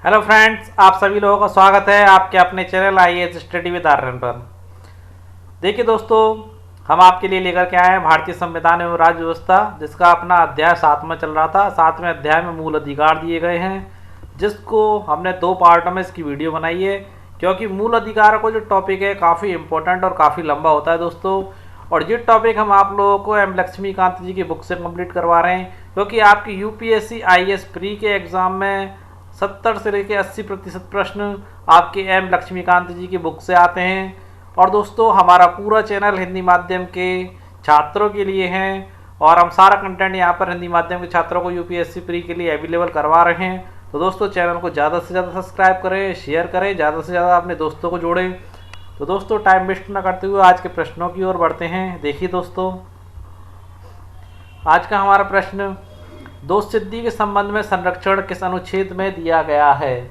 Hello friends, आप सभी लोगों का स्वागत है आपके अपने channel IAS study with Aryan पर। देखिए दोस्तों, हम आपके लिए लेकर के आए हैं भारतीय संविधान एवं राज्य व्यवस्था, जिसका अपना अध्याय 7 में चल रहा था। 7वें अध्याय में मूल अधिकार दिए गए हैं, जिसको हमने 2 पार्टों में इसकी वीडियो बनाई है, क्योंकि मूल अधिकार को जो टॉपिक है काफ़ी इंपॉर्टेंट और काफ़ी लंबा होता है दोस्तों। और ये टॉपिक हम आप लोगों को एम लक्ष्मीकांत जी की बुक से कंप्लीट करवा रहे हैं, क्योंकि आपकी यूपीएससी आईएएस प्री के एग्ज़ाम में 70 से लेकर 80% प्रश्न आपके एम लक्ष्मीकांत जी की बुक से आते हैं। और दोस्तों, हमारा पूरा चैनल हिंदी माध्यम के छात्रों के लिए है और हम सारा कंटेंट यहाँ पर हिंदी माध्यम के छात्रों को यूपीएससी प्री के लिए अवेलेबल करवा रहे हैं। तो दोस्तों, चैनल को ज़्यादा से ज़्यादा सब्सक्राइब करें, शेयर करें, ज़्यादा से ज़्यादा अपने दोस्तों को जोड़ें। तो दोस्तों, टाइम वेस्ट ना करते हुए आज के प्रश्नों की ओर बढ़ते हैं। देखिए दोस्तों, आज का हमारा प्रश्न, दोष सिद्धि के संबंध में संरक्षण किस अनुच्छेद में दिया गया है?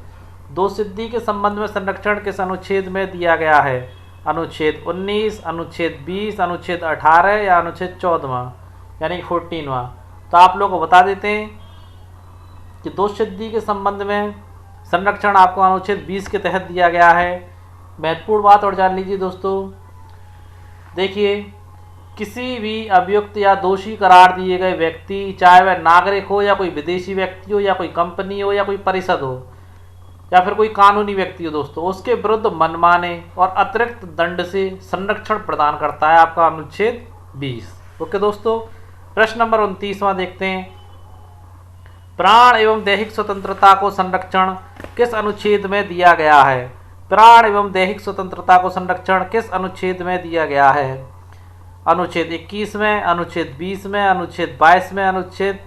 दोष सिद्धि के संबंध में संरक्षण किस अनुच्छेद में दिया गया है? अनुच्छेद 19, अनुच्छेद 20, अनुच्छेद 18 या अनुच्छेद 14वां यानी कि 14वां। तो आप लोग को बता देते हैं कि दोष सिद्धि के संबंध में संरक्षण आपको अनुच्छेद 20 के तहत दिया गया है। महत्वपूर्ण बात और जान लीजिए दोस्तों। देखिए, किसी भी अभियुक्त या दोषी करार दिए गए व्यक्ति, चाहे वह नागरिक हो या कोई विदेशी व्यक्ति हो या कोई कंपनी हो या कोई परिषद हो या फिर कोई कानूनी व्यक्ति हो दोस्तों, उसके विरुद्ध मनमाने और अतिरिक्त दंड से संरक्षण प्रदान करता है आपका अनुच्छेद 20। ओके दोस्तों, प्रश्न नंबर 29वां देखते हैं। प्राण एवं दैहिक स्वतंत्रता को संरक्षण किस अनुच्छेद में दिया गया है? प्राण एवं दैहिक स्वतंत्रता को संरक्षण किस अनुच्छेद में दिया गया है? अनुच्छेद 21 में, अनुच्छेद 20 में, अनुच्छेद 22 में, अनुच्छेद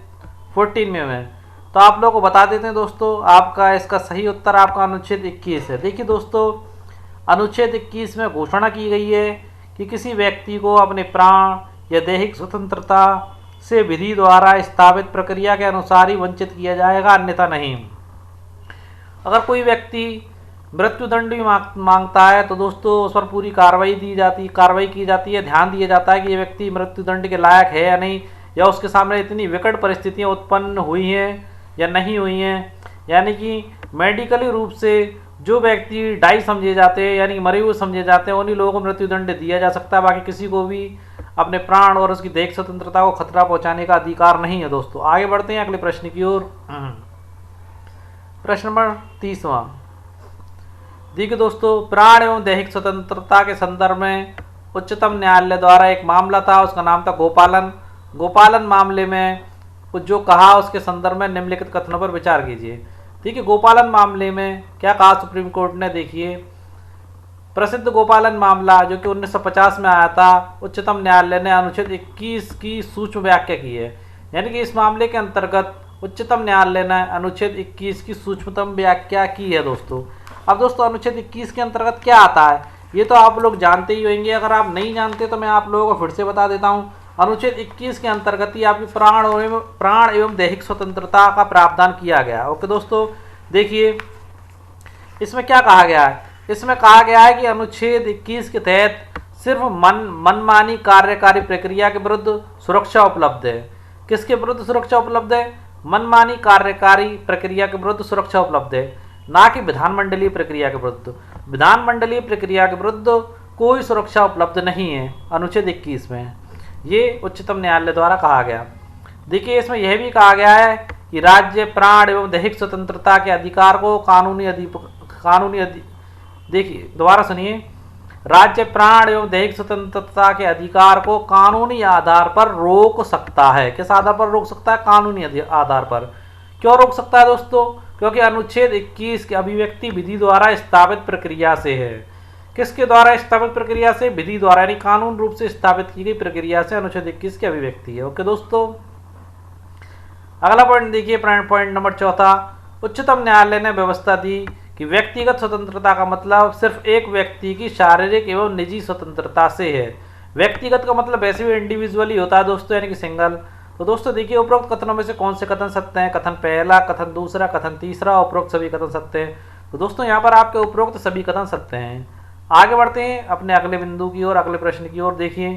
14 में। तो आप लोगों को बता देते हैं दोस्तों, आपका इसका सही उत्तर आपका अनुच्छेद 21 है। देखिए दोस्तों, अनुच्छेद 21 में घोषणा की गई है कि किसी व्यक्ति को अपने प्राण या दैहिक स्वतंत्रता से विधि द्वारा स्थापित प्रक्रिया के अनुसार ही वंचित किया जाएगा, अन्यथा नहीं। अगर कोई व्यक्ति मृत्युदंड भी मांगता है तो दोस्तों उस पर पूरी कार्रवाई की जाती है, ध्यान दिया जाता है कि ये व्यक्ति मृत्युदंड के लायक है या नहीं, या उसके सामने इतनी विकट परिस्थितियां उत्पन्न हुई हैं या नहीं हुई हैं। यानी कि मेडिकली रूप से जो व्यक्ति डाई समझे जाते हैं यानी मरे हुए समझे जाते हैं, उन्हीं लोगों को मृत्युदंड दिया जा सकता है। बाकी किसी को भी अपने प्राण और उसकी दैहिक स्वतंत्रता को खतरा पहुँचाने का अधिकार नहीं है दोस्तों। आगे बढ़ते हैं अगले प्रश्न की ओर। प्रश्न नंबर 30वां। देखिए दोस्तों, प्राण एवं दैहिक स्वतंत्रता के संदर्भ में उच्चतम न्यायालय द्वारा एक मामला था, उसका नाम था गोपालन। गोपालन मामले में जो कहा उसके संदर्भ में निम्नलिखित कथनों पर विचार कीजिए। देखिए, गोपालन मामले में क्या कहा सुप्रीम कोर्ट ने? देखिए, प्रसिद्ध गोपालन मामला जो कि 1950 में आया था, उच्चतम न्यायालय ने अनुच्छेद 21 की सूक्ष्म व्याख्या की है। यानी कि इस मामले के अंतर्गत उच्चतम न्यायालय ने अनुच्छेद 21 की सूक्ष्मतम व्याख्या की है दोस्तों। अब दोस्तों, अनुच्छेद 21 के अंतर्गत क्या आता है ये तो आप लोग जानते ही होंगे। अगर आप नहीं जानते तो मैं आप लोगों को फिर से बता देता हूँ। अनुच्छेद 21 के अंतर्गत ही आपकी प्राण एवं दैहिक स्वतंत्रता का प्रावधान किया गया। ओके दोस्तों, देखिए इसमें क्या कहा गया है? इसमें कहा गया है कि अनुच्छेद 21 के तहत सिर्फ मनमानी कार्यकारी प्रक्रिया के विरुद्ध सुरक्षा उपलब्ध है। किसके विरुद्ध सुरक्षा उपलब्ध है? मनमानी कार्यकारी प्रक्रिया के विरुद्ध सुरक्षा उपलब्ध है, ना कि विधानमंडलीय प्रक्रिया के विरुद्ध। विधानमंडलीय प्रक्रिया के विरुद्ध कोई सुरक्षा उपलब्ध नहीं है अनुच्छेद 21 में। ये उच्चतम न्यायालय द्वारा कहा गया। देखिए, इसमें यह भी कहा गया है कि राज्य प्राण एवं दैहिक स्वतंत्रता के अधिकार को देखिए दोबारा सुनिए, राज्य प्राण एवं दैहिक स्वतंत्रता के अधिकार को कानूनी आधार पर रोक सकता है। किस आधार पर रोक सकता है? कानूनी आधार पर। क्यों रोक सकता है दोस्तों? क्योंकि अनुच्छेद 21 की अभिव्यक्ति विधि द्वारा स्थापित प्रक्रिया से है। किसके द्वारा स्थापित प्रक्रिया से? विधि द्वारा, यानी कानून रूप से स्थापित की गई प्रक्रिया से अनुच्छेद 21 की अभिव्यक्ति है। ओके दोस्तों, अगला पॉइंट देखिए, पॉइंट नंबर 4। उच्चतम न्यायालय ने व्यवस्था दी कि व्यक्तिगत स्वतंत्रता का मतलब सिर्फ एक व्यक्ति की शारीरिक एवं निजी स्वतंत्रता से है। व्यक्तिगत का मतलब वैसे भी इंडिविजुअली होता है दोस्तों, यानी कि सिंगल। तो दोस्तों देखिए, उपरोक्त कथनों में से कौन से कथन सत्य हैं? कथन पहला, कथन दूसरा, कथन तीसरा, उपरोक्त सभी कथन सत्य हैं। तो दोस्तों यहाँ पर आपके उपरोक्त सभी कथन सत्य हैं। आगे बढ़ते हैं अपने अगले बिंदु की ओर, अगले प्रश्न की ओर। देखिए,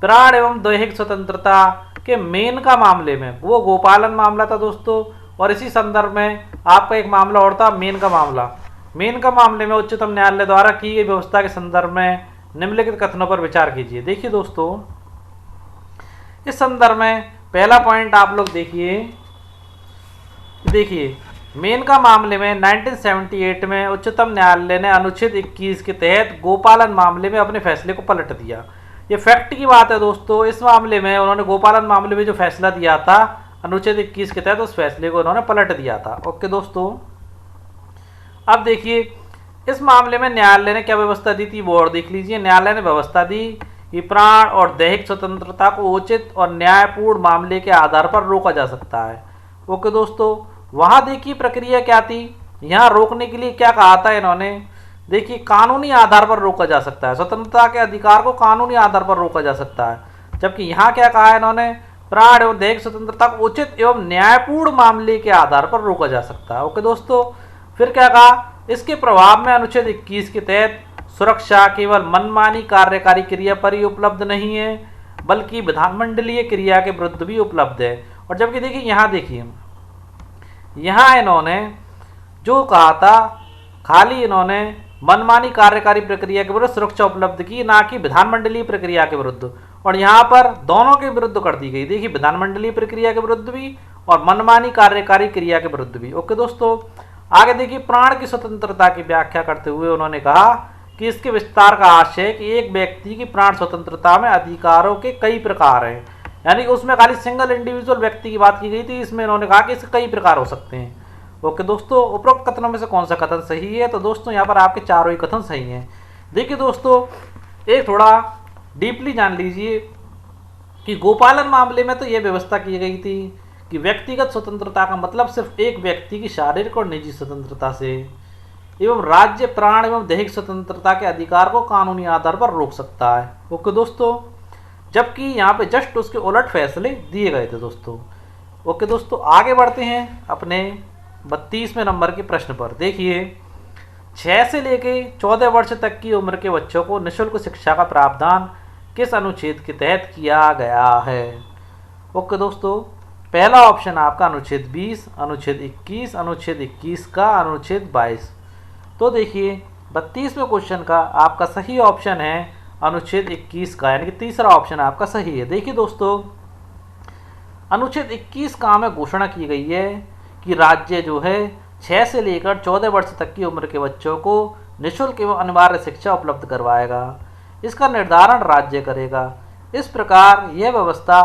प्राण एवं दैहिक स्वतंत्रता के मेन का मामले में, वो गोपालन मामला था दोस्तों, और इसी संदर्भ में आपका एक मामला और था मेन का मामला। मेन का मामले में उच्चतम न्यायालय द्वारा की गई व्यवस्था के संदर्भ में निम्नलिखित कथनों पर विचार कीजिए। देखिए दोस्तों, इस संदर्भ में पहला पॉइंट आप लोग देखिए मेन का मामले में 1978 में उच्चतम न्यायालय ने अनुच्छेद 21 के तहत गोपालन मामले में अपने फैसले को पलट दिया। ये फैक्ट की बात है दोस्तों। इस मामले में उन्होंने गोपालन मामले में जो फैसला दिया था अनुच्छेद 21 के तहत, उस फैसले को उन्होंने पलट दिया था। ओके दोस्तों, अब देखिए इस मामले में न्यायालय ने क्या व्यवस्था दी थी वो और देख लीजिए। न्यायालय ने व्यवस्था दी कि प्राण और दैहिक स्वतंत्रता को उचित और न्यायपूर्ण मामले के आधार पर रोका जा सकता है। ओके दोस्तों, वहां देखिए प्रक्रिया क्या थी। यहाँ रोकने के लिए क्या कहा था इन्होंने, देखिए कानूनी आधार पर रोका जा सकता है, स्वतंत्रता के अधिकार को कानूनी आधार पर रोका जा सकता है। जबकि यहाँ क्या कहा है इन्होंने, प्राण एवं दैहिक स्वतंत्रता को उचित एवं न्यायपूर्ण मामले के आधार पर रोका जा सकता है। ओके दोस्तों, फिर क्या कहा, इसके प्रभाव में अनुच्छेद 21 के तहत सुरक्षा केवल मनमानी कार्यकारी क्रिया पर ही उपलब्ध नहीं है बल्कि विधानमंडलीय क्रिया के विरुद्ध भी उपलब्ध है। और जबकि देखिए यहाँ इन्होंने जो कहा था, खाली इन्होंने मनमानी कार्यकारी प्रक्रिया के विरुद्ध सुरक्षा उपलब्ध की, ना कि विधानमंडलीय प्रक्रिया के विरुद्ध। और यहाँ पर दोनों के विरुद्ध कर दी गई। देखिए विधानमंडलीय प्रक्रिया के विरुद्ध भी और मनमानी कार्यकारी क्रिया के विरुद्ध भी। ओके दोस्तों, आगे देखिए प्राण की स्वतंत्रता की व्याख्या करते हुए उन्होंने कहा कि इसके विस्तार का आशय है कि एक व्यक्ति की प्राण स्वतंत्रता में अधिकारों के कई प्रकार हैं। यानी कि उसमें खाली सिंगल इंडिविजुअल व्यक्ति की बात की गई थी, इसमें इन्होंने कहा कि इसके कई प्रकार हो सकते हैं। ओके दोस्तों, उपरोक्त कथनों में से कौन सा कथन सही है, तो दोस्तों यहाँ पर आपके चारों ही कथन सही हैं। देखिए दोस्तों, एक थोड़ा डीपली जान लीजिए कि गोपालन मामले में तो यह व्यवस्था की गई थी कि व्यक्तिगत स्वतंत्रता का मतलब सिर्फ एक व्यक्ति की शारीरिक और निजी स्वतंत्रता से एवं राज्य प्राण एवं दैहिक स्वतंत्रता के अधिकार को कानूनी आधार पर रोक सकता है। ओके दोस्तों, जबकि यहाँ पे जस्ट उसके उलट फैसले दिए गए थे दोस्तों। ओके दोस्तों, आगे बढ़ते हैं अपने 32वें नंबर के प्रश्न पर। देखिए 6 से लेके 14 वर्ष तक की उम्र के बच्चों को निःशुल्क शिक्षा का प्रावधान किस अनुच्छेद के तहत किया गया है। ओके दोस्तों, पहला ऑप्शन आपका अनुच्छेद 20, अनुच्छेद 21, अनुच्छेद 21 का अनुच्छेद 22। तो देखिए 32वें क्वेश्चन का आपका सही ऑप्शन है अनुच्छेद 21 का, यानी कि तीसरा ऑप्शन आपका सही है। देखिए दोस्तों, अनुच्छेद 21 का में घोषणा की गई है कि राज्य जो है 6 से लेकर 14 वर्ष तक की उम्र के बच्चों को निःशुल्क एवं अनिवार्य शिक्षा उपलब्ध करवाएगा। इसका निर्धारण राज्य करेगा। इस प्रकार यह व्यवस्था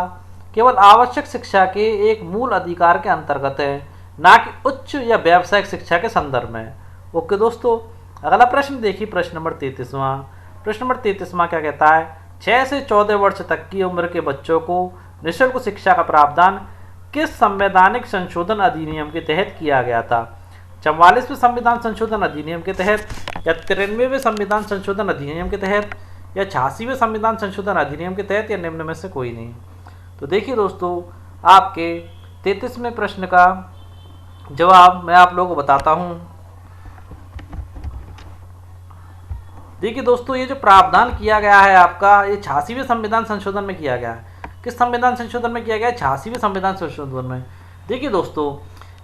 केवल आवश्यक शिक्षा के एक मूल अधिकार के अंतर्गत है, ना कि उच्च या व्यावसायिक शिक्षा के संदर्भ में। ओके दोस्तों, अगला प्रश्न देखिए, प्रश्न नंबर 33वां। प्रश्न नंबर 33वां क्या कहता है, 6 से 14 वर्ष तक की उम्र के बच्चों को निःशुल्क शिक्षा का प्रावधान किस संवैधानिक संशोधन अधिनियम के तहत किया गया था। 44वें संविधान संशोधन अधिनियम के तहत, या 93वें संविधान संशोधन अधिनियम के तहत, या 86वें संविधान संशोधन अधिनियम के तहत, या निम्न में से कोई नहीं। तो देखिए दोस्तों, आपके 33वें प्रश्न का जवाब मैं आप लोगों को बताता हूं। देखिए दोस्तों, ये जो प्रावधान किया गया है आपका, ये 86वें संविधान संशोधन में किया गया है। किस संविधान संशोधन में किया गया है, 86वें संविधान संशोधन में। देखिए दोस्तों,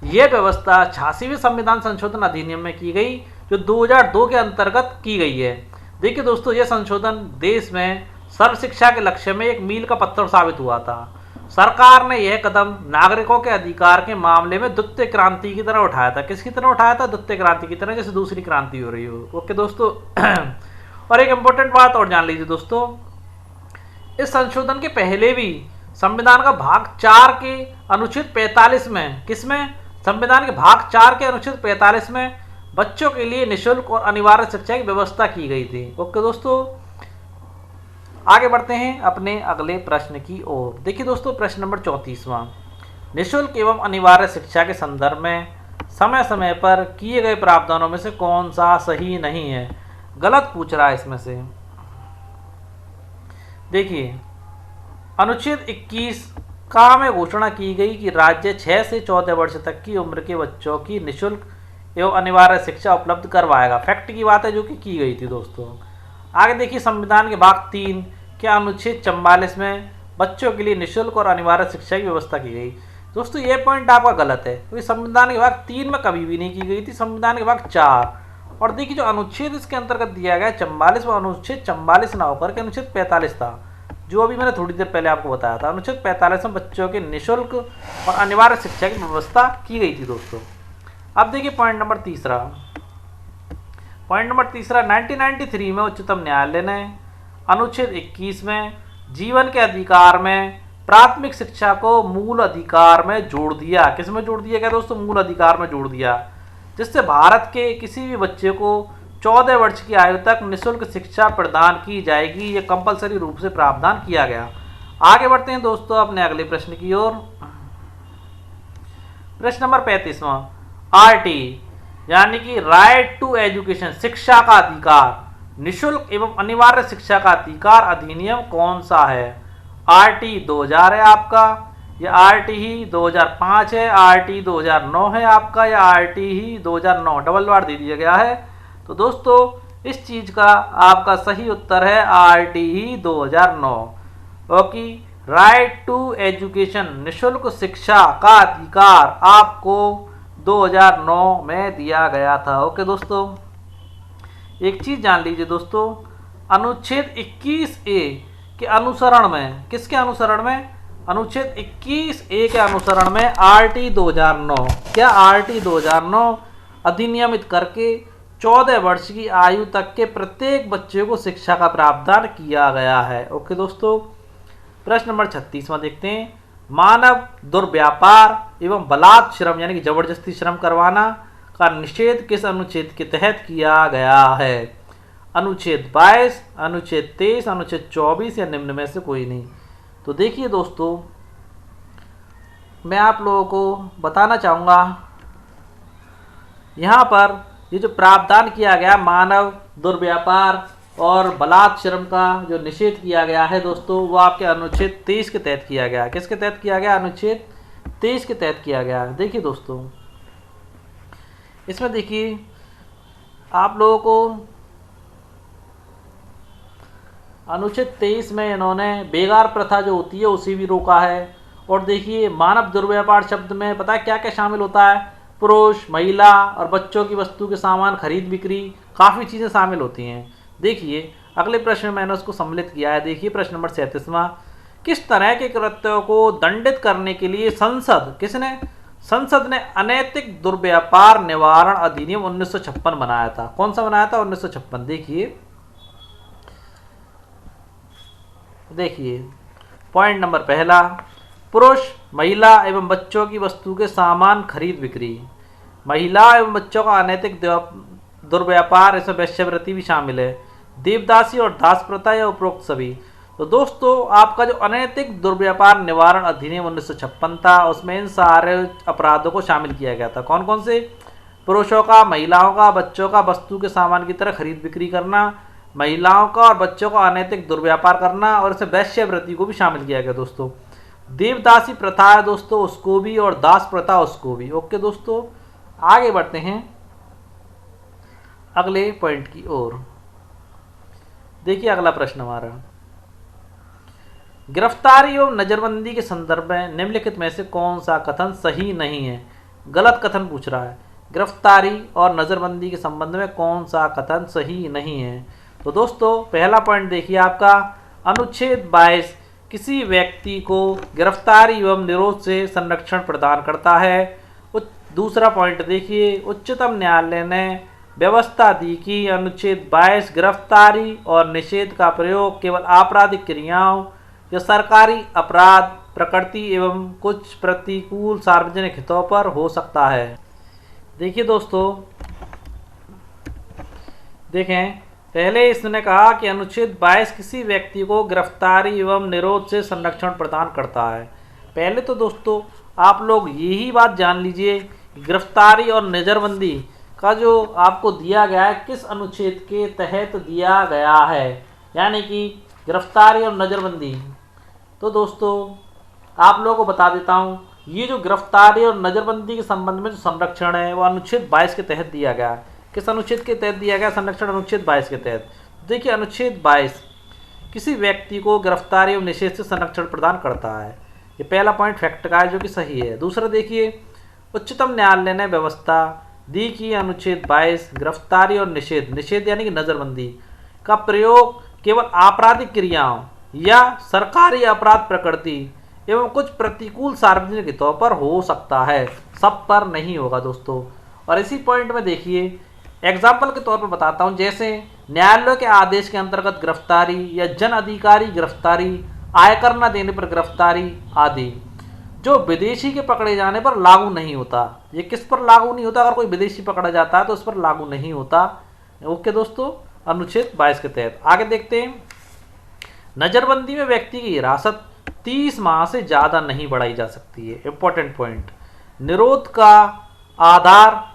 ये व्यवस्था 86वें संविधान संशोधन अधिनियम में की गई, जो 2002 के अंतर्गत की गई है। देखिए दोस्तों, यह संशोधन देश में सर्व शिक्षा के लक्ष्य में एक मील का पत्थर साबित हुआ था। सरकार ने यह कदम नागरिकों के अधिकार के मामले में द्वितीय क्रांति की तरह उठाया था। किसकी तरह उठाया था, द्वितीय क्रांति की तरह, जैसे दूसरी क्रांति हो रही हो। ओके दोस्तों, और एक इंपॉर्टेंट बात और जान लीजिए दोस्तों, इस संशोधन के पहले भी संविधान का भाग 4 के अनुच्छेद 45 में, किसमें, संविधान के भाग 4 के अनुच्छेद 45 में बच्चों के लिए निःशुल्क और अनिवार्य शिक्षा की व्यवस्था की गई थी। ओके दोस्तों, आगे बढ़ते हैं अपने अगले प्रश्न की ओर। देखिए दोस्तों, प्रश्न नंबर 34वां, निःशुल्क एवं अनिवार्य शिक्षा के संदर्भ में समय समय पर किए गए प्रावधानों में से कौन सा सही नहीं है, गलत पूछ रहा है इसमें से। देखिए अनुच्छेद 21 का में घोषणा की गई कि राज्य 6 से 14 वर्ष तक की उम्र के बच्चों की निःशुल्क एवं अनिवार्य शिक्षा उपलब्ध करवाएगा। फैक्ट की बात है जो कि की गई थी दोस्तों। आगे देखिए, संविधान के भाग 3 के अनुच्छेद 44 में बच्चों के लिए निःशुल्क और अनिवार्य शिक्षा की व्यवस्था की गई। दोस्तों ये पॉइंट आपका गलत है, क्योंकि संविधान के भाग 3 में कभी भी नहीं की गई थी, संविधान के भाग 4। और देखिए जो अनुच्छेद इसके अंतर्गत दिया गया 44, वो अनुच्छेद 44 ना होकर के अनुच्छेद 45 था, जो अभी मैंने थोड़ी देर पहले आपको बताया था। अनुच्छेद 45 में बच्चों के निःशुल्क और अनिवार्य शिक्षा की व्यवस्था की गई थी दोस्तों। अब देखिए पॉइंट नंबर तीसरा। 1993 में उच्चतम न्यायालय ने अनुच्छेद 21 में जीवन के अधिकार में प्राथमिक शिक्षा को मूल अधिकार में जोड़ दिया। किस में जोड़ दिया गया दोस्तों? मूल अधिकार में जोड़ दिया, जिससे भारत के किसी भी बच्चे को 14 वर्ष की आयु तक निःशुल्क शिक्षा प्रदान की जाएगी। ये कंपलसरी रूप से प्रावधान किया गया। आगे बढ़ते हैं दोस्तों अपने अगले प्रश्न की ओर। प्रश्न नंबर 35वां, आरटी यानी कि राइट टू एजुकेशन, शिक्षा का अधिकार, निःशुल्क एवं अनिवार्य शिक्षा का अधिकार अधिनियम कौन सा है? आरटी 2000 है आपका, या आरटी ही 2005 है, आरटी 2009 है आपका, या आरटी ही 2009 डबल बार दे दिया गया है। तो दोस्तों इस चीज का आपका सही उत्तर है आरटी ही 2009, क्योंकि राइट टू एजुकेशन, निःशुल्क शिक्षा का अधिकार आपको 2009 में दिया गया था। ओके दोस्तों, एक चीज जान लीजिए दोस्तों, अनुच्छेद 21A के अनुसरण में, किसके अनुसरण में? अनुच्छेद 21A के अनुसरण में आरटी 2009, क्या आरटी 2009 अधिनियमित करके 14 वर्ष की आयु तक के प्रत्येक बच्चे को शिक्षा का प्रावधान किया गया है। ओके दोस्तों, प्रश्न नंबर 36वां देखते हैं। मानव दुर्व्यापार एवं बलात् श्रम यानी कि जबरदस्ती श्रम करवाना का निषेध किस अनुच्छेद के तहत किया गया है? अनुच्छेद 22, अनुच्छेद 23, अनुच्छेद 24 या निम्न में से कोई नहीं। तो देखिए दोस्तों, मैं आप लोगों को बताना चाहूँगा, यहाँ पर ये जो प्रावधान किया गया मानव दुर्व्यापार और बलात् श्रम का जो निषेध किया गया है दोस्तों, वो आपके अनुच्छेद 23 के तहत किया गया। किसके तहत किया गया? अनुच्छेद 23 के तहत किया गया। देखिए दोस्तों, इसमें देखिए आप लोगों को अनुच्छेद 23 में इन्होंने बेगार प्रथा जो होती है उसी भी रोका है। और देखिए मानव दुर्व्यापार शब्द में पता है क्या क्या शामिल होता है? पुरुष, महिला और बच्चों की वस्तु के सामान खरीद बिक्री, काफ़ी चीज़ें शामिल होती हैं। देखिए अगले प्रश्न में मैंने उसको सम्मिलित किया है। देखिए प्रश्न नंबर 37वां, किस तरह के कृत्यों को दंडित करने के लिए संसद ने अनैतिक दुर्व्यापार निवारण अधिनियम 1956 बनाया था? कौन सा बनाया था? 1956। देखिए पॉइंट नंबर पहला, पुरुष, महिला एवं बच्चों की वस्तु के सामान खरीद बिक्री, महिला एवं बच्चों का अनैतिक दुर्व्यापार, इसमें वेश्यावृत्ति भी शामिल है, देवदासी और दास प्रथा या उपरोक्त सभी। तो दोस्तों आपका जो अनैतिक दुर्व्यापार निवारण अधिनियम 1956 था, उसमें इन सारे अपराधों को शामिल किया गया था। कौन कौन से? पुरुषों का, महिलाओं का, बच्चों का वस्तु के सामान की तरह खरीद बिक्री करना, महिलाओं का और बच्चों का अनैतिक दुर्व्यापार करना, और इसमें वेश्यावृत्ति को भी शामिल किया गया दोस्तों। देवदासी प्रथा है दोस्तों, उसको भी, और दास प्रथा उसको भी। ओके दोस्तों, आगे बढ़ते हैं अगले पॉइंट की ओर। देखिए अगला प्रश्न हमारा, गिरफ्तारी एवं नजरबंदी के संदर्भ में निम्नलिखित में से कौन सा कथन सही नहीं है? गलत कथन पूछ रहा है। गिरफ्तारी और नजरबंदी के संबंध में कौन सा कथन सही नहीं है? तो दोस्तों पहला पॉइंट देखिए आपका, अनुच्छेद 22 किसी व्यक्ति को गिरफ्तारी एवं निरोध से संरक्षण प्रदान करता है। दूसरा पॉइंट देखिए, उच्चतम न्यायालय ने व्यवस्था दी कि अनुच्छेद 22 गिरफ्तारी और निषेध का प्रयोग केवल आपराधिक क्रियाओं या सरकारी अपराध प्रकृति एवं कुछ प्रतिकूल सार्वजनिक हितों पर हो सकता है। देखिए दोस्तों, देखें पहले इसने कहा कि अनुच्छेद 22 किसी व्यक्ति को गिरफ्तारी एवं निरोध से संरक्षण प्रदान करता है। पहले तो दोस्तों आप लोग यही बात जान लीजिए, गिरफ्तारी और नज़रबंदी का जो आपको दिया गया है किस अनुच्छेद के तहत दिया गया है, यानी कि गिरफ्तारी और नज़रबंदी। तो दोस्तों आप लोगों को बता देता हूँ, ये जो गिरफ्तारी और नज़रबंदी के संबंध में जो संरक्षण है वो अनुच्छेद 22 के तहत दिया गया है। किस अनुच्छेद के तहत दिया गया संरक्षण? अनुच्छेद 22 के तहत। देखिए अनुच्छेद 22 किसी व्यक्ति को गिरफ्तारी एवं निषेध से संरक्षण प्रदान करता है। ये पहला पॉइंट फैक्ट का है जो कि सही है। दूसरा देखिए, उच्चतम न्यायालय ने व्यवस्था दी कि अनुच्छेद 22 गिरफ्तारी और निषेध, निषेध यानी कि नजरबंदी का प्रयोग केवल आपराधिक क्रियाओं या सरकारी अपराध प्रकृति एवं कुछ प्रतिकूल सार्वजनिक हितों पर हो सकता है, सब पर नहीं होगा दोस्तों। और इसी पॉइंट में देखिए, एग्जाम्पल के तौर पर बताता हूं, जैसे न्यायालय के आदेश के अंतर्गत गिरफ्तारी या जन अधिकारी गिरफ्तारी, आयकर न देने पर गिरफ्तारी आदि, जो विदेशी के पकड़े जाने पर लागू नहीं होता। ये किस पर लागू नहीं होता? अगर कोई विदेशी पकड़ा जाता है तो उस पर लागू नहीं होता। ओके दोस्तों, अनुच्छेद 22 के तहत। आगे देखते हैं, नजरबंदी में व्यक्ति की हिरासत 30 माह से ज्यादा नहीं बढ़ाई जा सकती है। इंपॉर्टेंट पॉइंट, निरोध का आधार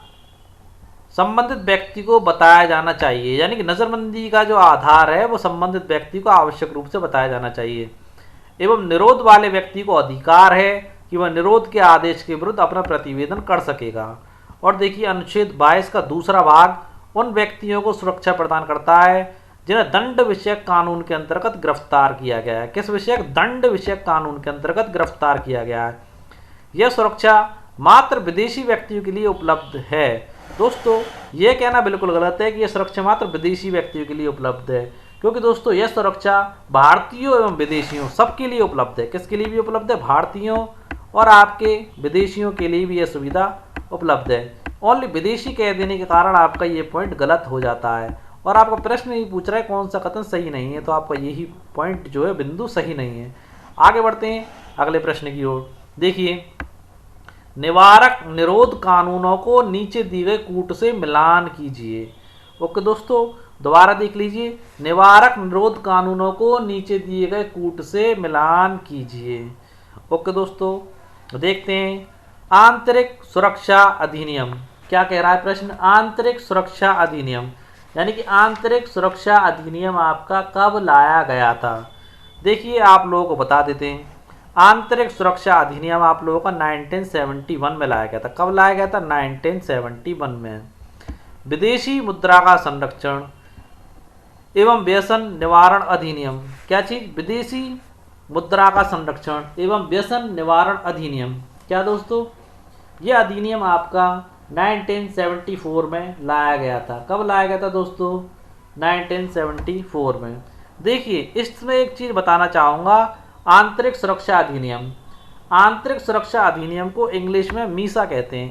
संबंधित व्यक्ति को बताया जाना चाहिए, यानी कि नजरबंदी का जो आधार है वो संबंधित व्यक्ति को आवश्यक रूप से बताया जाना चाहिए। एवं निरोध वाले व्यक्ति को अधिकार है कि वह निरोध के आदेश के विरुद्ध अपना प्रतिवेदन कर सकेगा। और देखिए, अनुच्छेद 22 का दूसरा भाग उन व्यक्तियों को सुरक्षा प्रदान करता है जिन्हें दंड विषयक कानून के अंतर्गत गिरफ्तार किया गया है। किस विषयक? दंड विषयक कानून के अंतर्गत गिरफ्तार किया गया है। यह सुरक्षा मात्र विदेशी व्यक्तियों के लिए उपलब्ध है। दोस्तों, यह कहना बिल्कुल गलत है कि यह सुरक्षा मात्र विदेशी व्यक्तियों के लिए उपलब्ध है, क्योंकि दोस्तों यह सुरक्षा भारतीयों एवं विदेशियों सबके लिए उपलब्ध है। किसके लिए भी उपलब्ध है? भारतीयों और आपके विदेशियों के लिए भी यह सुविधा उपलब्ध है। ओनली विदेशी कह देने के कारण आपका ये पॉइंट गलत हो जाता है। और आपका प्रश्न ही पूछ रहा है कौन सा कथन सही नहीं है, तो आपका यही पॉइंट जो है बिंदु सही नहीं है। आगे बढ़ते हैं अगले प्रश्न की ओर। देखिए, निवारक निरोध कानूनों को नीचे दिए गए कूट से मिलान कीजिए। ओके दोस्तों, दोबारा देख लीजिए, निवारक निरोध कानूनों को नीचे दिए गए कूट से मिलान कीजिए। ओके दोस्तों, देखते हैं, आंतरिक सुरक्षा अधिनियम क्या कह रहा है प्रश्न? आंतरिक सुरक्षा अधिनियम, यानी कि आंतरिक सुरक्षा अधिनियम आपका कब लाया गया था? देखिए, आप लोगों को बता देते हैं, आंतरिक सुरक्षा अधिनियम आप लोगों का 1971 में लाया गया था। कब लाया गया था? 1971 में। विदेशी मुद्रा का संरक्षण एवं व्यसन निवारण अधिनियम, क्या चीज? विदेशी मुद्रा का संरक्षण एवं व्यसन निवारण अधिनियम, क्या दोस्तों? यह अधिनियम आपका 1974 में लाया गया था। कब लाया गया था दोस्तों? 1974 में। देखिए, इसमें एक चीज बताना चाहूंगा, आंतरिक सुरक्षा अधिनियम, आंतरिक सुरक्षा अधिनियम को इंग्लिश में मीसा कहते हैं,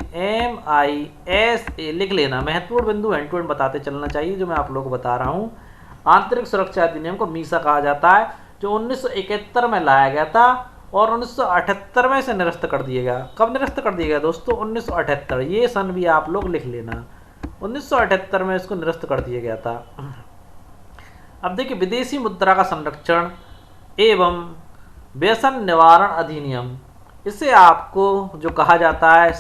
MISA, लिख लेना। महत्वपूर्ण बिंदु हैंड टू हैंड बताते चलना चाहिए जो मैं आप लोगों को बता रहा हूँ। आंतरिक सुरक्षा अधिनियम को मीसा कहा जाता है, जो 1971 में लाया गया था और 1978 में इसे निरस्त कर दिया गया। कब निरस्त कर दिया गया दोस्तों? 1978, ये सन भी आप लोग लिख लेना, 1978 में इसको निरस्त कर दिया गया था। अब देखिए, विदेशी मुद्रा का संरक्षण एवं व्यसन निवारण अधिनियम, इसे आपको जो कहा जाता है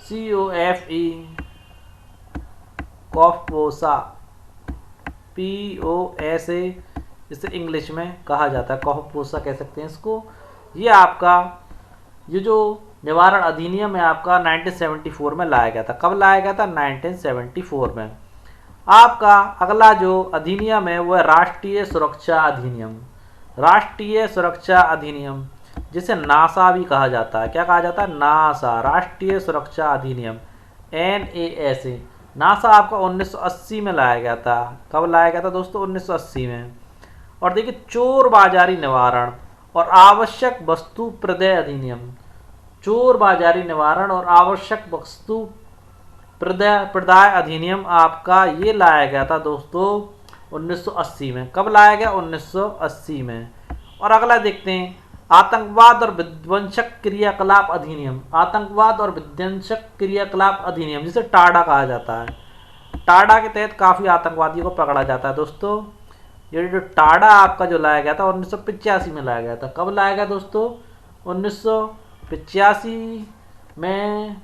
COFE, कॉफपोसा, POSA, इसे इंग्लिश में कहा जाता है, कॉफपोसा कह सकते हैं इसको। ये आपका ये जो निवारण अधिनियम है आपका 1974 में लाया गया था। कब लाया गया था? 1974 में। आपका अगला जो अधिनियम है वह राष्ट्रीय सुरक्षा अधिनियम, राष्ट्रीय सुरक्षा अधिनियम, जिसे नासा भी कहा जाता है। क्या कहा जाता है? नासा, राष्ट्रीय सुरक्षा अधिनियम, NASA। नासा आपका 1980 में लाया गया था। कब लाया गया था दोस्तों? 1980 में। और देखिए, चोर बाजारी निवारण और आवश्यक वस्तु प्रदय अधिनियम, चोर बाजारी निवारण और आवश्यक वस्तु प्रदाय अधिनियम आपका ये लाया गया था दोस्तों 1980 में। कब लाया गया? 1980 में। और अगला देखते हैं, आतंकवाद और विध्वंसक क्रियाकलाप अधिनियम, आतंकवाद और विध्वंसक क्रियाकलाप अधिनियम, जिसे टाडा कहा जाता है। टाडा के तहत काफ़ी आतंकवादियों को पकड़ा जाता है दोस्तों। ये जो टाडा आपका जो लाया गया था 1985 में लाया गया था। कब लाया गया दोस्तों? 1985 में।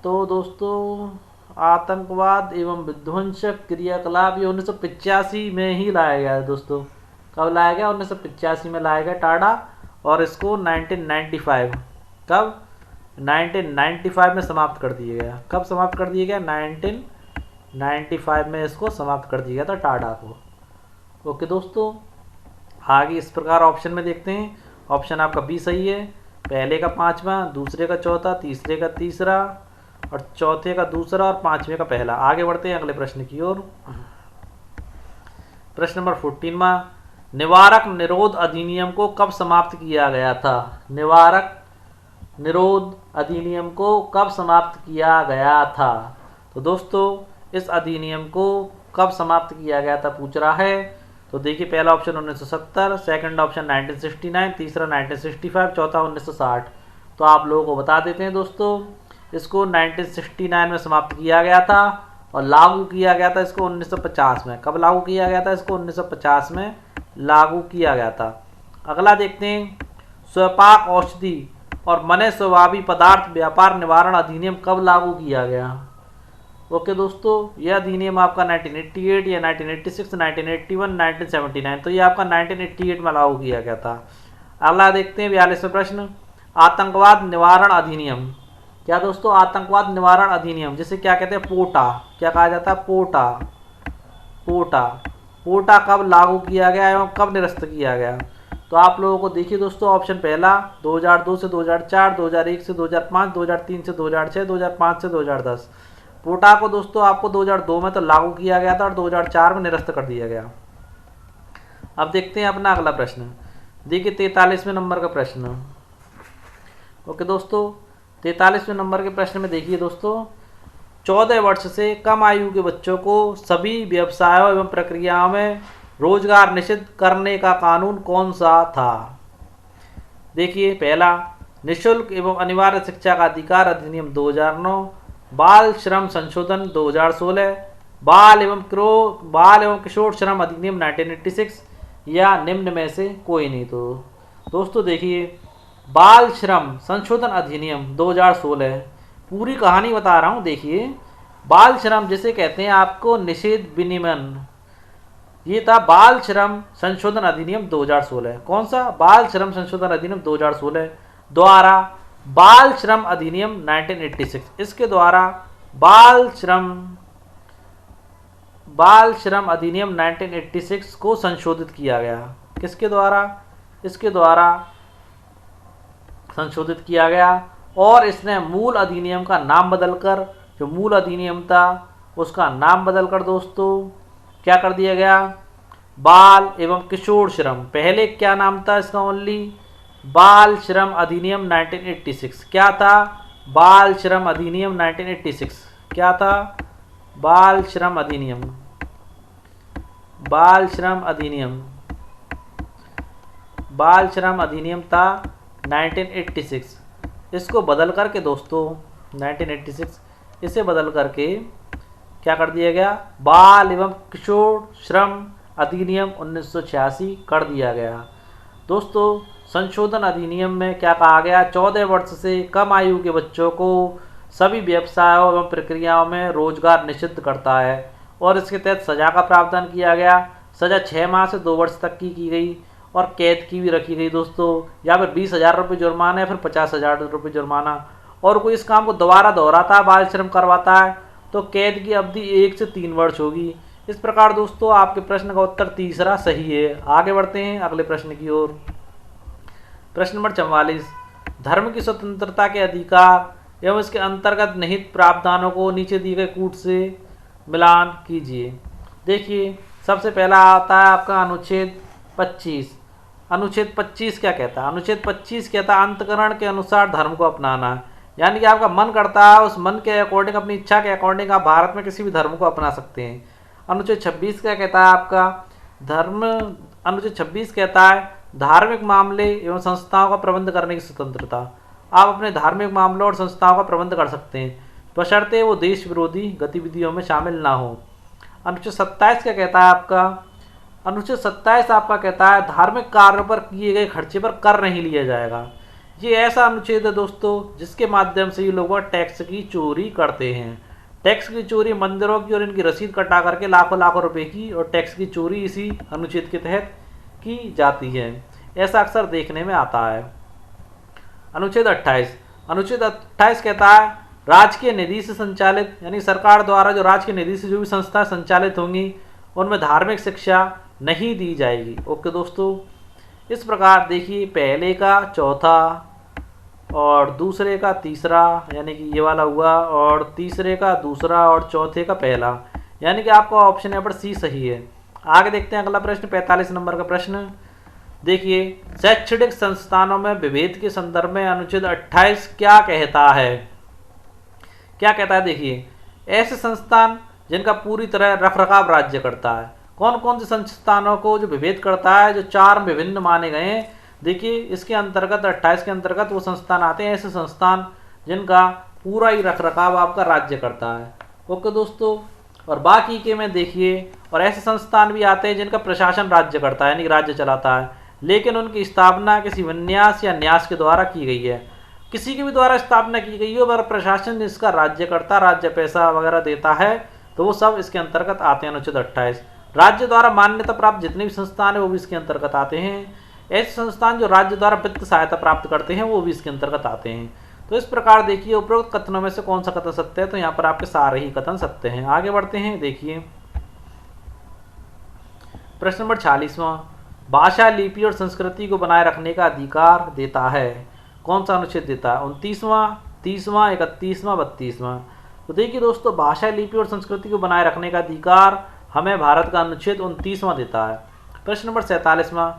तो दोस्तों, आतंकवाद एवं विध्वंसक क्रियाकलाप ये 1985 में ही लाया गया है दोस्तों। कब लाया गया? 1985 में लाया गया टाडा। और इसको 1995, कब? 1995 में समाप्त कर दिया गया। कब समाप्त कर दिया गया? 1995 में इसको समाप्त कर दिया गया था टाडा को। ओके दोस्तों, आगे इस प्रकार ऑप्शन में देखते हैं। ऑप्शन आपका बी सही है। पहले का पांचवा, दूसरे का चौथा, तीसरे का तीसरा और चौथे का दूसरा और पांचवे का पहला। आगे बढ़ते हैं अगले प्रश्न की ओर। प्रश्न नंबर 14वां, निवारक निरोध अधिनियम को कब समाप्त किया गया था? निवारक निरोध अधिनियम को कब समाप्त किया गया था? तो दोस्तों इस अधिनियम को कब समाप्त किया गया था पूछ रहा है। तो देखिए पहला ऑप्शन 1970, सेकंड ऑप्शन 1969, तीसरा 1965, चौथा 1960। तो आप लोगों को बता देते हैं दोस्तों, इसको 1969 में समाप्त किया गया था और लागू किया गया था इसको 1950 में। कब लागू किया गया था? इसको 1950 में लागू किया गया था। अगला देखते हैं, स्वपाक औषधि और मने स्वाभावी पदार्थ व्यापार निवारण अधिनियम कब लागू किया गया? ओके दोस्तों, यह अधिनियम आपका 1988 या 1986, 1981, 1979, तो ये आपका 1988 में लागू किया गया था। अगला देखते हैं 42वां प्रश्न, आतंकवाद निवारण अधिनियम। क्या दोस्तों? आतंकवाद निवारण अधिनियम, जिसे क्या कहते हैं? पोटा। क्या कहा जाता है? पोटा। पोटा पोटा कब लागू किया गया एवं कब निरस्त किया गया? तो आप लोगों को देखिए दोस्तों, ऑप्शन पहला 2002 से 2004, 2001 से 2005, 2003 से 2006, 2005 से 2010। पोटा को दोस्तों आपको 2002 में तो लागू किया गया था और 2004 में निरस्त कर दिया गया। अब देखते हैं अपना अगला प्रश्न। देखिए 43वें नंबर का प्रश्न। ओके दोस्तों, 43वें नंबर के प्रश्न में देखिए दोस्तों, 14 वर्ष से कम आयु के बच्चों को सभी व्यवसायों एवं प्रक्रियाओं में रोजगार निषिद्ध करने का कानून कौन सा था? देखिए पहला, निःशुल्क एवं अनिवार्य शिक्षा का अधिकार अधिनियम 2009, बाल श्रम संशोधन 2016, बाल एवं किशोर श्रम अधिनियम 1986, या निम्न में से कोई नहीं। तो दोस्तों देखिए, बाल श्रम संशोधन अधिनियम 2016, पूरी कहानी बता रहा हूँ। देखिए बाल श्रम जिसे कहते हैं आपको निषेध विनियमन, ये था बाल श्रम संशोधन अधिनियम 2016। कौन सा? बाल श्रम संशोधन अधिनियम 2016 द्वारा बाल श्रम अधिनियम 1986, इसके द्वारा बाल श्रम अधिनियम 1986 को संशोधित किया गया। किसके द्वारा? इसके द्वारा संशोधित किया गया और इसने मूल अधिनियम का नाम बदलकर, जो मूल अधिनियम था उसका नाम बदलकर दोस्तों क्या कर दिया गया? बाल एवं किशोर श्रम। पहले क्या नाम था इसका? ओनली बाल श्रम अधिनियम 1986। क्या था? बाल श्रम अधिनियम 1986। क्या था? बाल श्रम अधिनियम। बाल श्रम अधिनियम था 1986। इसको बदल करके दोस्तों 1986 इसे बदल करके क्या कर दिया गया? बाल एवं किशोर श्रम अधिनियम 1986 कर दिया गया। दोस्तों संशोधन अधिनियम में क्या कहा गया? 14 वर्ष से कम आयु के बच्चों को सभी व्यवसायों एवं प्रक्रियाओं में रोजगार निषिद्ध करता है और इसके तहत सजा का प्रावधान किया गया। सजा 6 माह से 2 वर्ष तक की गई और कैद की भी रखी गई दोस्तों। या फिर 20,000 रुपये जुर्माना या फिर 50,000 रुपये जुर्माना। और कोई इस काम को दोबारा दोहराता, बाल श्रम करवाता है तो कैद की अवधि 1 से 3 वर्ष होगी। इस प्रकार दोस्तों आपके प्रश्न का उत्तर तीसरा सही है। आगे बढ़ते हैं अगले प्रश्न की ओर। प्रश्न नंबर 44, धर्म की स्वतंत्रता के अधिकार एवं इसके अंतर्गत निहित प्रावधानों को नीचे दिए गए कूट से मिलान कीजिए। देखिए सबसे पहला आता है आपका अनुच्छेद 25। अनुच्छेद 25 क्या कहता है? अनुच्छेद 25 कहता है अंतकरण के अनुसार धर्म को अपनाना। यानी कि आपका मन करता है उस मन के अकॉर्डिंग, अपनी इच्छा के अकॉर्डिंग आप भारत में किसी भी धर्म को अपना सकते हैं। अनुच्छेद 26 क्या कहता है आपका? अनुच्छेद 26 कहता है धार्मिक मामले एवं संस्थाओं का प्रबंध करने की स्वतंत्रता। आप अपने धार्मिक मामलों और संस्थाओं का प्रबंध कर सकते हैं बशर्ते वो देश विरोधी गतिविधियों में शामिल ना हो। अनुच्छेद 27 क्या कहता है आपका? अनुच्छेद 27 आपका कहता है धार्मिक कार्यों पर किए गए खर्चे पर कर नहीं लिया जाएगा। ये ऐसा अनुच्छेद है दोस्तों जिसके माध्यम से ये लोग टैक्स की चोरी करते हैं। टैक्स की चोरी मंदिरों की और इनकी रसीद कटा करके लाखों लाखों रुपए की और टैक्स की चोरी इसी अनुच्छेद के तहत की जाती है। ऐसा अक्सर देखने में आता है। अनुच्छेद 28। अनुच्छेद 28 कहता है राजकीय निधि से संचालित, यानी सरकार द्वारा जो राजकीय निधि से जो भी संस्था संचालित होंगी उनमें धार्मिक शिक्षा नहीं दी जाएगी। ओके दोस्तों, इस प्रकार देखिए पहले का चौथा और दूसरे का तीसरा, यानी कि ये वाला हुआ, और तीसरे का दूसरा और चौथे का पहला, यानी कि आपका ऑप्शन यहाँ पर सी सही है। आगे देखते हैं अगला प्रश्न, 45 नंबर का प्रश्न। देखिए शैक्षणिक संस्थानों में विभेद के संदर्भ में अनुच्छेद 28 क्या कहता है? क्या कहता है? देखिए ऐसे संस्थान जिनका पूरी तरह रखरखाव राज्य करता है। कौन कौन से संस्थानों को जो विभेद करता है, जो 4 विभिन्न माने गए हैं? देखिए इसके अंतर्गत 28 के अंतर्गत वो संस्थान आते हैं, ऐसे संस्थान जिनका पूरा ही रखरखाव आपका राज्य करता है। ओके दोस्तों, और बाकी के में देखिए, और ऐसे संस्थान भी आते हैं जिनका प्रशासन राज्य करता है, यानी राज्य चलाता है, लेकिन उनकी स्थापना किसी विन्यास या न्यास के द्वारा की गई है। किसी के भी द्वारा स्थापना की गई हो, अगर प्रशासन इसका राज्य करता, राज्य पैसा वगैरह देता है, तो वो सब इसके अंतर्गत आते हैं अनुच्छेद 28। राज्य द्वारा मान्यता प्राप्त जितने भी संस्थान है वो भी इसके अंतर्गत आते हैं। ऐसे संस्थान जो राज्य द्वारा वित्त सहायता प्राप्त करते हैं वो भी इसके अंतर्गत आते हैं। तो इस प्रकार देखिए उपरोक्त कथनों में से कौन सा कथन सत्य है? तो यहाँ पर आपके सारे ही कथन सत्य हैं। आगे बढ़ते हैं, देखिए प्रश्न नंबर 46वां, भाषा, लिपि और संस्कृति को बनाए रखने का अधिकार देता है। कौन सा अनुच्छेद देता है? 29वां, 30वां, 31वां, 32वां। तो देखिए दोस्तों, भाषा, लिपि और संस्कृति को बनाए रखने का अधिकार हमें भारत का अनुच्छेद 29वां देता है। प्रश्न नंबर 47वां,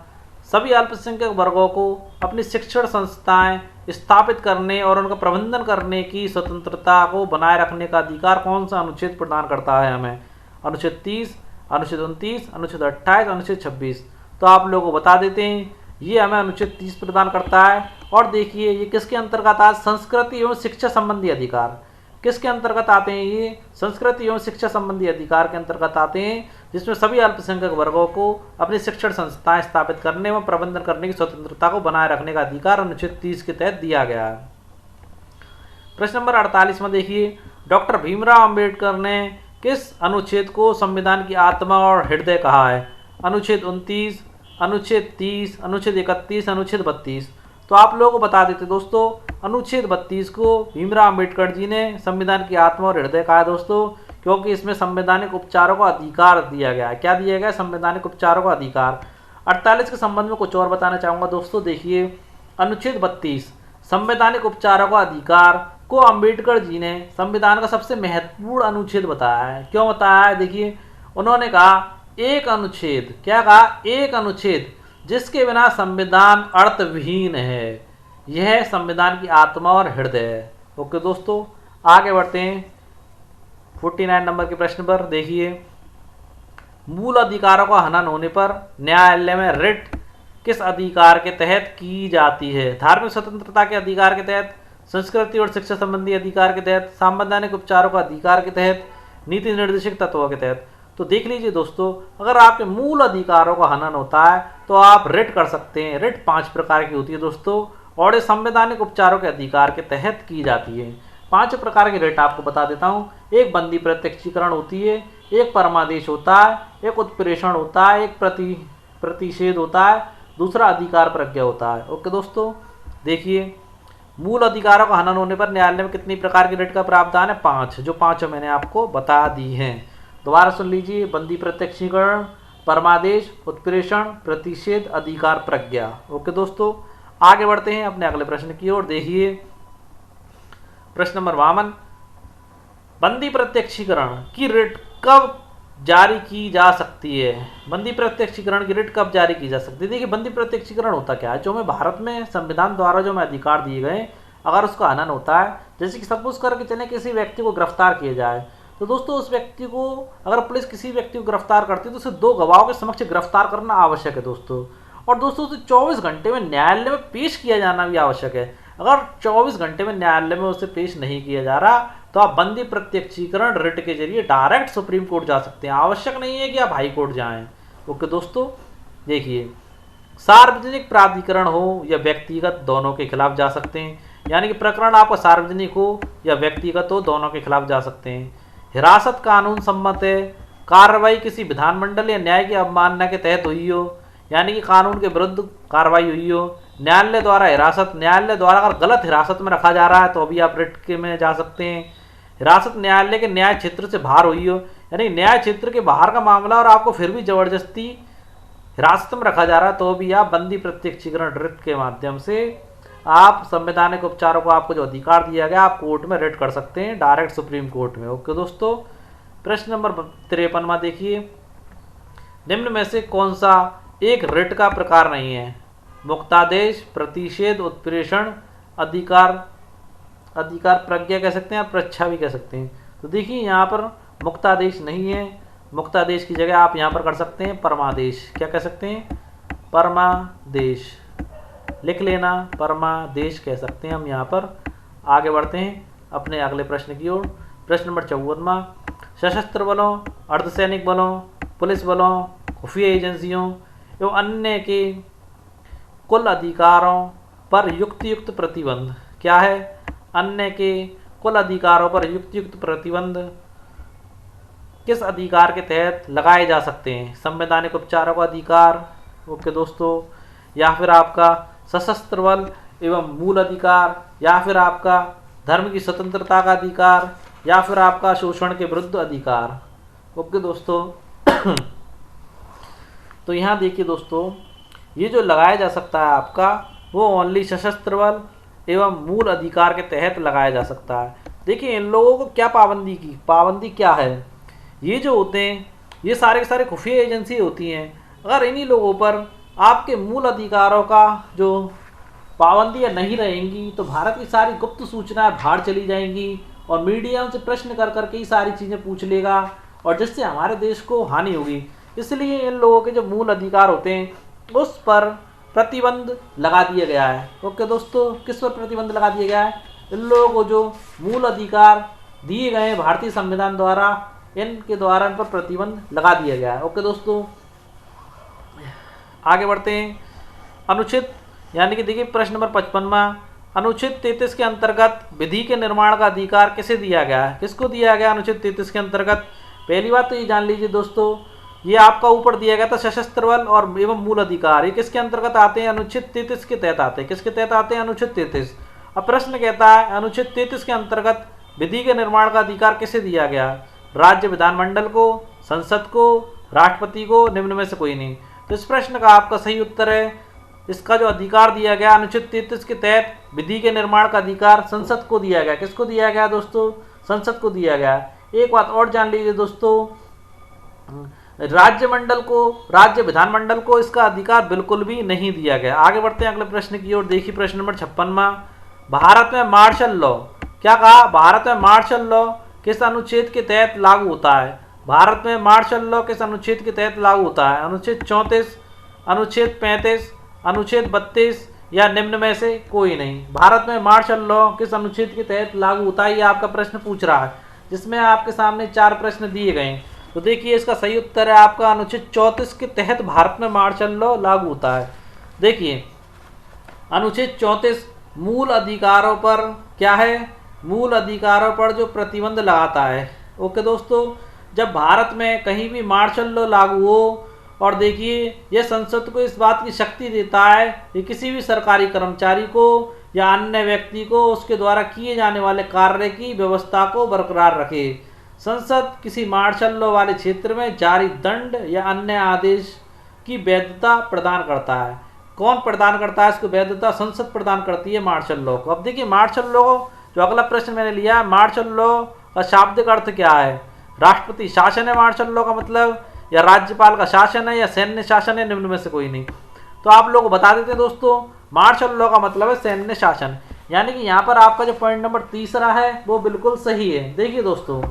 सभी अल्पसंख्यक वर्गों को अपनी शिक्षण संस्थाएं स्थापित करने और उनका प्रबंधन करने की स्वतंत्रता को बनाए रखने का अधिकार कौन सा अनुच्छेद प्रदान करता है हमें? अनुच्छेद 30, अनुच्छेद 29, अनुच्छेद 28, अनुच्छेद 26। तो आप लोगों को बता देते हैं, ये हमें अनुच्छेद 30 प्रदान करता है। और देखिए ये किसके अंतर्गत आता है? संस्कृति एवं शिक्षा संबंधी अधिकार। किसके अंतर्गत आते हैं? ये संस्कृति एवं शिक्षा संबंधी अधिकार के अंतर्गत आते हैं, जिसमें सभी अल्पसंख्यक वर्गों को अपनी शिक्षण संस्थाएं स्थापित करने व प्रबंधन करने की स्वतंत्रता को बनाए रखने का अधिकार अनुच्छेद 30 के तहत दिया गया है। प्रश्न नंबर 48 में देखिए, डॉक्टर भीमराव अंबेडकर ने किस अनुच्छेद को संविधान की आत्मा और हृदय कहा है? अनुच्छेद 29, अनुच्छेद 30, अनुच्छेद 31, अनुच्छेद 32। तो आप लोगों को बता देते दोस्तों, अनुच्छेद 32 को भीमराव अंबेडकर जी ने संविधान की आत्मा और हृदय कहा है दोस्तों, क्योंकि इसमें संवैधानिक उपचारों का अधिकार दिया गया है। क्या दिया गया? संवैधानिक उपचारों का अधिकार। 48 के संबंध में कुछ और बताना चाहूँगा दोस्तों। देखिए अनुच्छेद 32 संवैधानिक उपचारों का अधिकार को अंबेडकर जी ने संविधान का सबसे महत्वपूर्ण अनुच्छेद बताया है। क्यों बताया है? देखिए उन्होंने कहा एक अनुच्छेद, क्या कहा? एक अनुच्छेद जिसके बिना संविधान अर्थविहीन है, यह संविधान की आत्मा और हृदय है। ओके दोस्तों, आगे बढ़ते हैं 49 नंबर के प्रश्न पर। देखिए मूल अधिकारों का हनन होने पर न्यायालय में रिट किस अधिकार के तहत की जाती है? धार्मिक स्वतंत्रता के अधिकार के तहत, संस्कृति और शिक्षा संबंधी अधिकार के तहत, संवैधानिक उपचारों का अधिकार के तहत, नीति निर्देशक तत्वों के तहत। तो देख लीजिए दोस्तों, अगर आपके मूल अधिकारों का हनन होता है तो आप रिट कर सकते हैं। रिट 5 प्रकार की होती है दोस्तों, और ये संवैधानिक उपचारों के अधिकार के तहत की जाती है। 5 प्रकार की रिट आपको बता देता हूँ। एक बंदी प्रत्यक्षीकरण होती है, एक परमादेश होता है, एक उत्प्रेषण होता है, एक प्रतिषेध होता है, दूसरा अधिकार प्रज्ञा होता है। ओके दोस्तों, देखिए मूल अधिकारों का हनन होने पर न्यायालय में कितनी प्रकार की रिट का प्रावधान है? 5, जो 5 मैंने आपको बता दी हैं। दोबारा सुन लीजिए, बंदी प्रत्यक्षीकरण, परमादेश, उत्प्रेषण, प्रतिषेध, अधिकार प्रज्ञा। ओके दोस्तों, आगे बढ़ते हैं अपने अगले प्रश्न की ओर। देखिए प्रश्न नंबर 52, बंदी प्रत्यक्षीकरण की रिट कब जारी की जा सकती है? बंदी प्रत्यक्षीकरण की रिट कब जारी की जा सकती है? देखिए बंदी प्रत्यक्षीकरण होता क्या है? जो हमें भारत में संविधान द्वारा जो हमें अधिकार दिए गए, अगर उसका हनन होता है, जैसे कि सपोज करके चले किसी व्यक्ति को गिरफ्तार किया जाए, तो दोस्तों उस व्यक्ति को, अगर पुलिस किसी व्यक्ति को गिरफ्तार करती है तो उसे 2 गवाहों के समक्ष गिरफ्तार करना आवश्यक है दोस्तों। और दोस्तों उसे 24 घंटे में न्यायालय में पेश किया जाना भी आवश्यक है। अगर 24 घंटे में न्यायालय में उसे पेश नहीं किया जा रहा तो आप बंदी प्रत्यक्षीकरण रिट के जरिए डायरेक्ट सुप्रीम कोर्ट जा सकते हैं। आवश्यक नहीं है कि आप हाई कोर्ट जाएं। ओके दोस्तों, देखिए सार्वजनिक प्राधिकरण हो या व्यक्तिगत, दोनों के खिलाफ जा सकते हैं। यानी कि प्रकरण आपका सार्वजनिक हो या व्यक्तिगत हो, दोनों के खिलाफ जा सकते हैं। हिरासत कानून सम्मत है, कार्रवाई किसी विधानमंडल या न्याय की अवमानना के तहत हुई हो, यानी कि कानून के विरुद्ध कार्रवाई हुई हो। न्यायालय द्वारा हिरासत, न्यायालय द्वारा अगर गलत हिरासत में रखा जा रहा है तो अभी आप रिट के में जा सकते हैं। हिरासत न्यायालय के न्याय क्षेत्र से बाहर हुई हो, यानी न्याय क्षेत्र के बाहर का मामला और आपको फिर भी जबरदस्ती हिरासत में रखा जा रहा है तो भी आप बंदी प्रत्यक्षीकरण रिट के माध्यम से आप संवैधानिक उपचारों को आपको जो अधिकार दिया गया आप कोर्ट में रिट कर सकते हैं, डायरेक्ट सुप्रीम कोर्ट में। ओके दोस्तों, प्रश्न नंबर 53 देखिए, निम्न में से कौन सा एक रिट का प्रकार नहीं है? मुक्तादेश, प्रतिषेध, उत्प्रेषण, अधिकार प्रज्ञा कह सकते हैं, प्रच्छा भी कह सकते हैं। तो देखिए यहाँ पर मुक्तादेश नहीं है, मुक्तादेश की जगह आप यहाँ पर कर सकते हैं परमादेश। क्या कह सकते हैं? परमादेश लिख लेना, परमादेश कह सकते हैं हम यहाँ पर। आगे बढ़ते हैं अपने अगले प्रश्न की ओर। प्रश्न नंबर 54, सशस्त्र बलों, अर्धसैनिक बलों, पुलिस बलों, खुफिया एजेंसियों एवं अन्य के कुल अधिकारों पर युक्त प्रतिबंध क्या है? अन्य के कुल अधिकारों पर युक्त प्रतिबंध किस अधिकार के तहत लगाए जा सकते हैं? संवैधानिक उपचारों का अधिकार, ओके दोस्तों, या फिर आपका सशस्त्र बल एवं मूल अधिकार, या फिर आपका धर्म की स्वतंत्रता का अधिकार, या फिर आपका शोषण के विरुद्ध अधिकार। ओके दोस्तों तो यहाँ देखिए दोस्तों, ये जो लगाया जा सकता है आपका वो ओनली सशस्त्र बल एवं मूल अधिकार के तहत लगाया जा सकता है। देखिए इन लोगों को क्या पाबंदी क्या है? ये जो होते हैं ये सारे के सारे खुफिया एजेंसी होती हैं। अगर इन्हीं लोगों पर आपके मूल अधिकारों का जो पाबंदियाँ नहीं रहेंगी तो भारत की सारी गुप्त सूचनाएं बाहर चली जाएंगी और मीडिया उनसे प्रश्न कर करके ही सारी चीज़ें पूछ लेगा और जिससे हमारे देश को हानि होगी। इसलिए इन लोगों के जो मूल अधिकार होते हैं उस पर प्रतिबंध लगा दिया गया है। ओके दोस्तों, किस पर प्रतिबंध लगा दिया गया है? इन लोगों को जो मूल अधिकार दिए गए हैं भारतीय संविधान द्वारा, इनके द्वारा इन पर प्रतिबंध लगा दिया गया है। ओके दोस्तों, आगे बढ़ते हैं। अनुच्छेद यानी कि देखिए प्रश्न नंबर 55, अनुच्छेद 33 के अंतर्गत विधि के निर्माण का अधिकार किसे दिया गया है? किसको दिया गया अनुच्छेद 33 के अंतर्गत? पहली बात तो ये जान लीजिए दोस्तों, ये आपका ऊपर दिया गया था सशस्त्र बल और एवं मूल अधिकार, ये किसके अंतर्गत आते हैं? अनुच्छेद 33 के तहत आते हैं। किसके तहत आते हैं? अनुच्छेद 33। अब प्रश्न कहता है अनुच्छेद 33 के अंतर्गत विधि के निर्माण का अधिकार किसे दिया गया? राज्य विधानमंडल को, संसद को, राष्ट्रपति को, निम्न में से कोई नहीं। तो इस प्रश्न का आपका सही उत्तर है, इसका जो अधिकार दिया गया अनुच्छेद 33 के तहत विधि के निर्माण का अधिकार संसद को दिया गया। किसको दिया गया दोस्तों? संसद को दिया गया। एक बात और जान लीजिए दोस्तों, राज्य विधानमंडल को इसका अधिकार बिल्कुल भी नहीं दिया गया। आगे बढ़ते हैं अगले प्रश्न की ओर। देखिए प्रश्न नंबर 56, भारत में मार्शल लॉ, क्या कहा? भारत में मार्शल लॉ किस अनुच्छेद के तहत लागू होता है? भारत में मार्शल लॉ किस अनुच्छेद के तहत लागू होता है? अनुच्छेद 34, अनुच्छेद 35, अनुच्छेद 32 या निम्न में से कोई नहीं। भारत में मार्शल लॉ किस अनुच्छेद के तहत लागू होता है, ये आपका प्रश्न पूछ रहा है, जिसमें आपके सामने 4 प्रश्न दिए गए हैं। तो देखिए इसका सही उत्तर है आपका अनुच्छेद 34 के तहत भारत में मार्शल लॉ लागू होता है। देखिए अनुच्छेद 34 मूल अधिकारों पर क्या है? मूल अधिकारों पर जो प्रतिबंध लगाता है। ओके दोस्तों, जब भारत में कहीं भी मार्शल लॉ लागू हो, और देखिए यह संसद को इस बात की शक्ति देता है कि किसी भी सरकारी कर्मचारी को या अन्य व्यक्ति को उसके द्वारा किए जाने वाले कार्य की व्यवस्था को बरकरार रखे। संसद किसी मार्शल लॉ वाले क्षेत्र में जारी दंड या अन्य आदेश की वैधता प्रदान करता है। कौन प्रदान करता है इसको वैधता? संसद प्रदान करती है मार्शल लॉ को। अब देखिए मार्शल लॉ, जो अगला प्रश्न मैंने लिया है, मार्शल लॉ का शाब्दिक अर्थ क्या है? राष्ट्रपति शासन है मार्शल लॉ का मतलब, या राज्यपाल का शासन है, या सैन्य शासन है, निम्न में से कोई नहीं। तो आप लोग बता देते दोस्तों, मार्शल लॉ का मतलब है सैन्य शासन। यानी कि यहाँ पर आपका जो पॉइंट नंबर 3 है वो बिल्कुल सही है। देखिए दोस्तों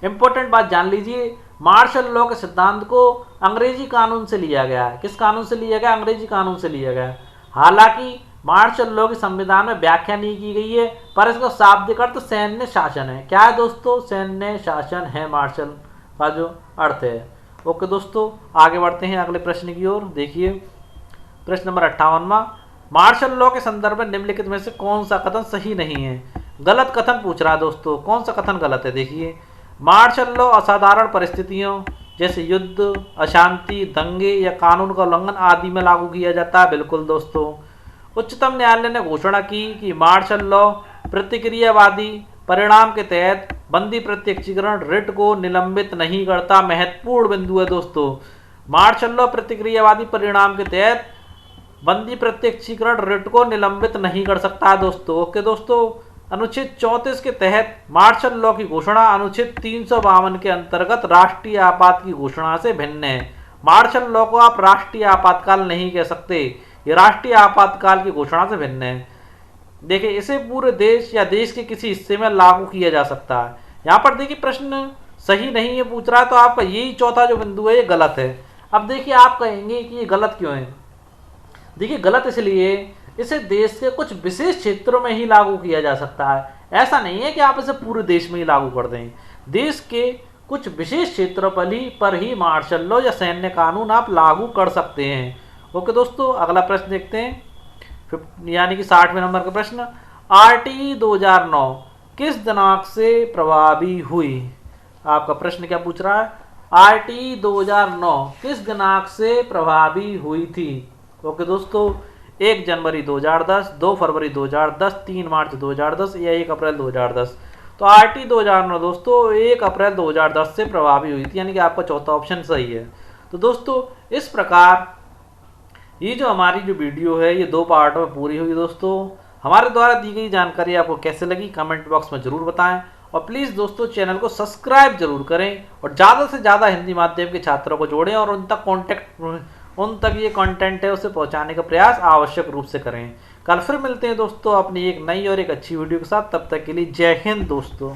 इंपॉर्टेंट बात जान लीजिए, मार्शल लॉ के सिद्धांत को अंग्रेजी कानून से लिया गया है। किस कानून से लिया गया? अंग्रेजी कानून से लिया गया। हालांकि मार्शल लॉ की संविधान में व्याख्या नहीं की गई है, पर इसका शाब्दिक अर्थ सैन्य शासन है। क्या है दोस्तों? सैन्य शासन है मार्शल का जो अर्थ है। ओके दोस्तों, आगे बढ़ते हैं अगले प्रश्न की ओर। देखिए प्रश्न नंबर 58, मार्शल लॉ के संदर्भ में निम्नलिखित में से कौन सा कथन सही नहीं है? गलत कथन पूछ रहा है दोस्तों, कौन सा कथन गलत है? देखिए मार्शल लॉ असाधारण परिस्थितियों जैसे युद्ध, अशांति, दंगे या कानून का उल्लंघन आदि में लागू किया जाता है। बिल्कुल दोस्तों, उच्चतम न्यायालय ने घोषणा की कि मार्शल लॉ प्रतिक्रियावादी परिणाम के तहत बंदी प्रत्यक्षीकरण रिट को निलंबित नहीं करता। महत्वपूर्ण बिंदु है दोस्तों, मार्शल लॉ प्रतिक्रियावादी परिणाम के तहत बंदी प्रत्यक्षीकरण रिट को निलंबित नहीं कर सकता है दोस्तों। ओके दोस्तों, अनुच्छेद 34 के तहत मार्शल लॉ की घोषणा अनुच्छेद 352 के अंतर्गत राष्ट्रीय आपात की घोषणा से भिन्न है। मार्शल लॉ को आप राष्ट्रीय आपातकाल नहीं कह सकते, ये राष्ट्रीय आपातकाल की घोषणा से भिन्न है। देखिए, इसे पूरे देश या देश के किसी हिस्से में लागू किया जा सकता है। यहाँ पर देखिए प्रश्न सही नहीं है पूछ रहा है, तो आपका यही चौथा जो बिंदु है ये गलत है। अब देखिए आप कहेंगे कि ये गलत क्यों है। देखिए गलत इसलिए, इसे देश के कुछ विशेष क्षेत्रों में ही लागू किया जा सकता है। ऐसा नहीं है कि आप इसे पूरे देश में ही लागू कर दें। देश के कुछ विशेष क्षेत्रों पर ही मार्शल लॉ या सैन्य कानून आप लागू कर सकते हैं। ओके दोस्तों, अगला प्रश्न देखते हैं, यानी कि 60वें नंबर का प्रश्न। आरटीई 2009 किस दिनांक से प्रभावी हुई? आपका प्रश्न क्या पूछ रहा है? आरटीई 2009 किस दिनांक से प्रभावी हुई थी? ओके दोस्तों, 1 जनवरी 2010, 2 फरवरी 2010, 3 मार्च 2010 या 1 अप्रैल 2010। तो आरटीई 2009 दोस्तों 1 अप्रैल 2010 से प्रभावी हुई थी, यानी कि आपका चौथा ऑप्शन सही है। तो दोस्तों इस प्रकार ये जो हमारी जो वीडियो है ये 2 पार्ट में पूरी हुई दोस्तों। हमारे द्वारा दी गई जानकारी आपको कैसे लगी कमेंट बॉक्स में ज़रूर बताएं, और प्लीज़ दोस्तों चैनल को सब्सक्राइब जरूर करें और ज़्यादा से ज़्यादा हिंदी माध्यम के छात्रों को जोड़ें और उन तक ये कंटेंट है उसे पहुंचाने का प्रयास आवश्यक रूप से करें। कल फिर मिलते हैं दोस्तों अपनी एक नई और एक अच्छी वीडियो के साथ। तब तक के लिए जय हिंद दोस्तों।